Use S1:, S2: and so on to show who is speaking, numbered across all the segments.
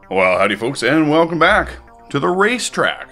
S1: Well, howdy folks, and welcome back to the racetrack.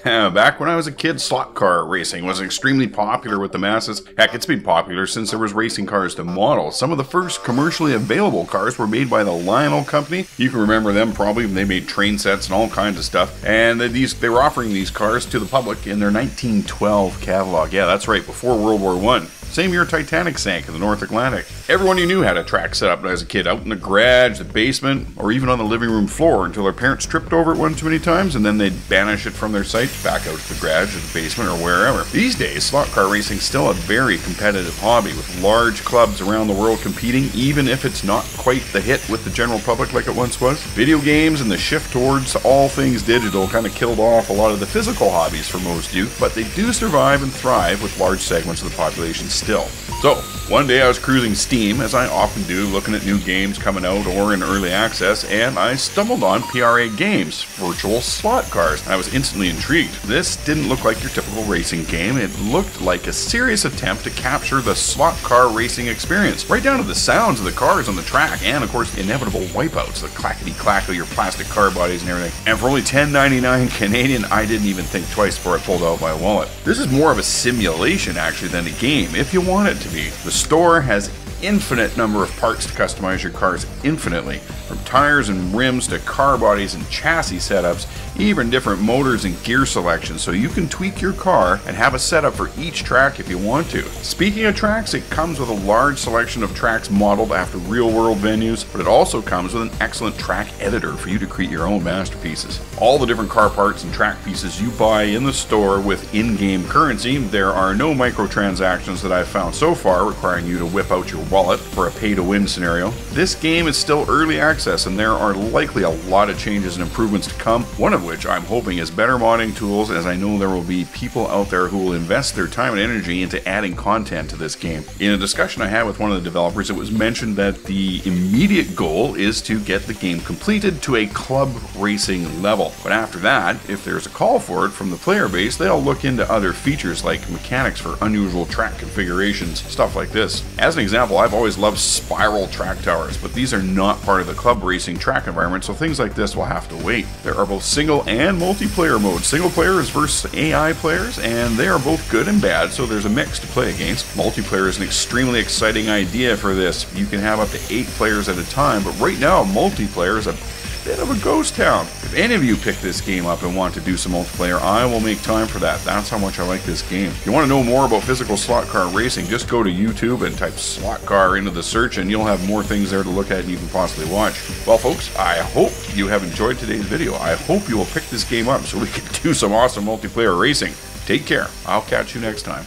S1: Back when I was a kid, slot car racing was extremely popular with the masses. Heck, it's been popular since there was racing cars to model. Some of the first commercially available cars were made by the Lionel Company. You can remember them probably. They made train sets and all kinds of stuff. And they were offering these cars to the public in their 1912 catalog. Yeah, that's right, before World War I. Same year Titanic sank in the North Atlantic. Everyone you knew had a track set up as a kid, out in the garage, the basement, or even on the living room floor until their parents tripped over it one too many times, and then they'd banish it from their sight back out to the garage or the basement or wherever. These days, slot car racing is still a very competitive hobby, with large clubs around the world competing, even if it's not quite the hit with the general public like it once was. Video games and the shift towards all things digital kind of killed off a lot of the physical hobbies for most youth, but they do survive and thrive with large segments of the population still. So, one day I was cruising Steam, as I often do, looking at new games coming out or in early access, and I stumbled on PRA Games' virtual slot cars. I was instantly intrigued. This didn't look like your typical racing game. It looked like a serious attempt to capture the slot car racing experience, right down to the sounds of the cars on the track, and of course the inevitable wipeouts, the clackety-clack of your plastic car bodies and everything. And for only $10.99 Canadian, I didn't even think twice before I pulled out my wallet. This is more of a simulation actually than a game, if you want it to be. The store has infinite number of parts to customize your cars infinitely, from tires and rims to car bodies and chassis setups, even different motors and gear selections, so you can tweak your car and have a setup for each track if you want to. Speaking of tracks, it comes with a large selection of tracks modeled after real-world venues, but it also comes with an excellent track editor for you to create your own masterpieces. All the different car parts and track pieces you buy in the store with in-game currency. There are no microtransactions that I've found so far requiring you to whip out your wallet for a pay-to-win scenario. This game is still early access, and there are likely a lot of changes and improvements to come, one of which I'm hoping is better modding tools, as I know there will be people out there who will invest their time and energy into adding content to this game. In a discussion I had with one of the developers, it was mentioned that the immediate goal is to get the game completed to a club racing level. But after that, if there's a call for it from the player base, they'll look into other features like mechanics for unusual track configurations, stuff like this. As an example, I've always loved spiral track towers, but these are not part of the club racing track environment, so things like this will have to wait. There are both single and multiplayer modes. Single player is versus AI players, and they are both good and bad, so there's a mix to play against. Multiplayer is an extremely exciting idea for this. You can have up to 8 players at a time, but right now multiplayer is a bit of a ghost town. If any of you pick this game up and want to do some multiplayer, I will make time for that. That's how much I like this game. If you want to know more about physical slot car racing, just go to YouTube and type slot car into the search, and you'll have more things there to look at and you can possibly watch. Well folks, I hope you have enjoyed today's video. I hope you will pick this game up so we can do some awesome multiplayer racing. Take care. I'll catch you next time.